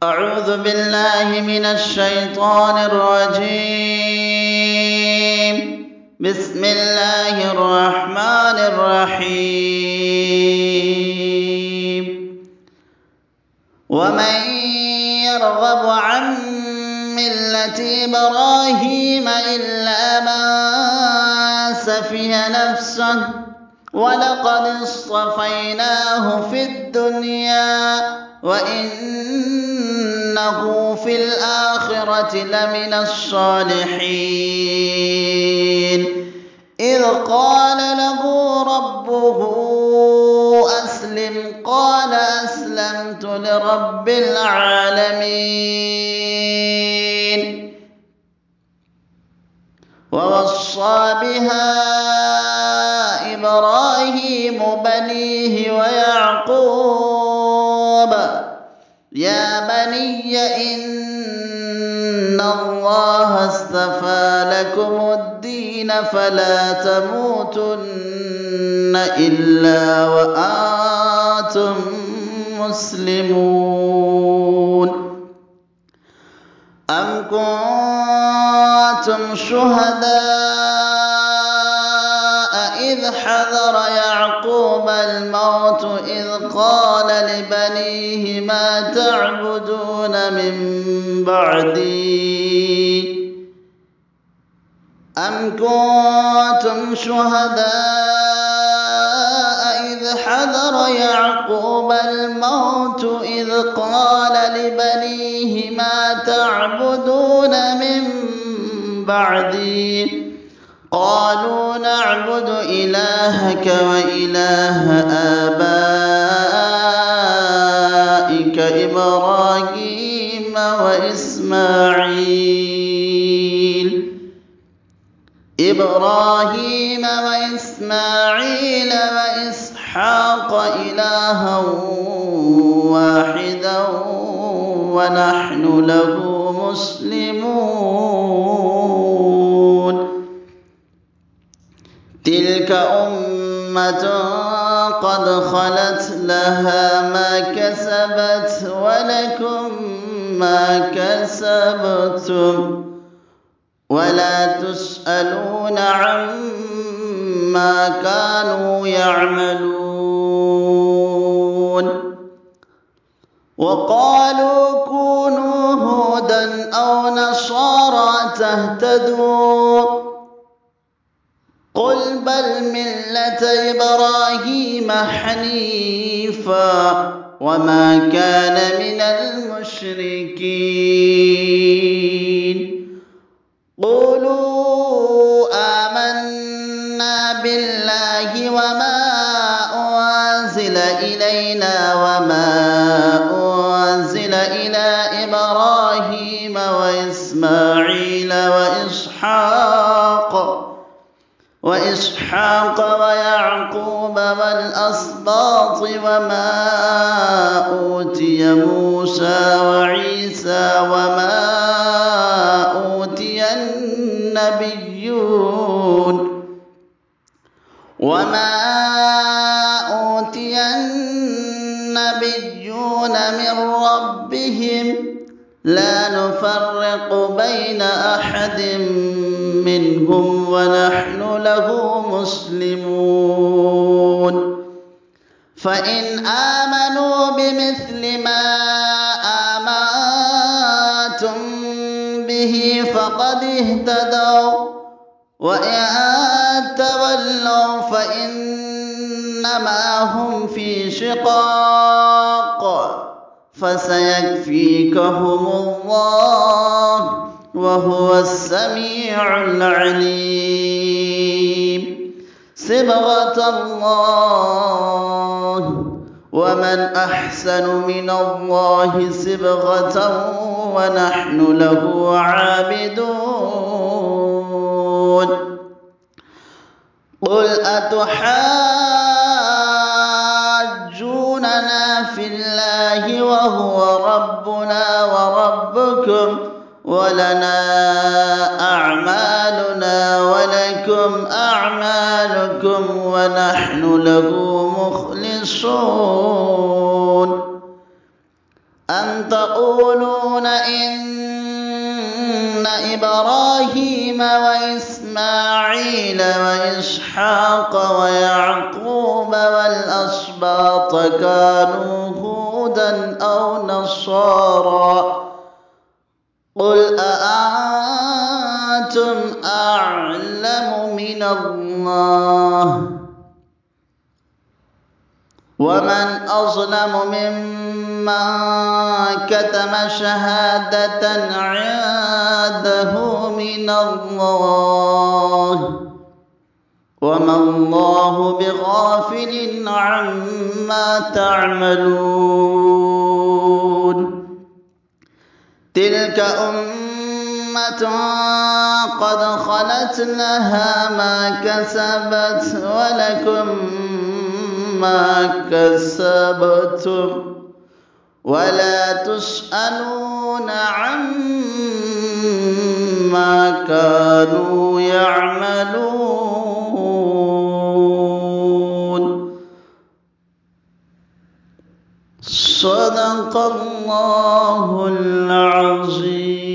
أعوذ بالله من الشيطان الرجيم. بسم الله الرحمن الرحيم. ومن يرغب عن ملة إبراهيم إلا من سفه نفسه ولقد اصطفيناه في الدنيا وإنه في الآخرة لمن الصالحين. إذ قال له ربه أسلم قال أسلمت لرب العالمين. ووصى بها إبراهيم بنيه ويعقوب يا بني إن الله اصطفى لكم الدين فلا تموتن إلا وأنتم مسلمون. أم كنتم شهداء إذ حضر يعقوب الموت إذ قال لبنيه ما تعبدون من بعدي. أم كنتم شهداء إذ حضر يعقوب الموت إذ قال لبنيه ما تعبدون من بعدي. قالوا نعبد إلهك وإله آبائك إبراهيم وإسماعيل وإسحاق إلها واحدا ونحن له مسلمون. تلك أمة قد خلت لها ما كسبت ولكم ما كسبتم ولا تسألون عما كانوا يعملون. وقالوا كونوا هودا أو نصارى تهتدوا قل بل ملة إبراهيم حنيفا وما كان من المشركين. قولوا آمنا بالله وما أنزل إلينا وما أنزل إلى إبراهيم وإسماعيل وإسحاق ويعقوب والأسباط وما أوتي موسى وعيسى وما أوتي النبيون من ربهم لا نفرق بين أحد منهم ونحن له مسلمون. فإن آمنوا بمثل ما آمنتم به فقد اهتدوا وإن تولوا فإنما هم في شقاق فسيكفيكهم الله وهو السميع العليم. صبغة الله ومن أحسن من الله صبغة ونحن له عابدون. قل أتحاجوننا في الله وهو ربنا وربكم ولنا أعمالنا ولكم أعمالكم ونحن له مخلصون. أم تقولون إن إبراهيم وإسماعيل وإسحاق ويعقوب والأسباط كانوا هودا أو نصارى قل أأنتم أعلم من الله ومن أظلم ممن كتم شهادة عنده من الله وما الله بغافل عما تعملون تلك أمة قد خلت لها ما كسبت ولكم ما كسبتم ولا تسألون عما كانوا يعملون صدق الله العظيم.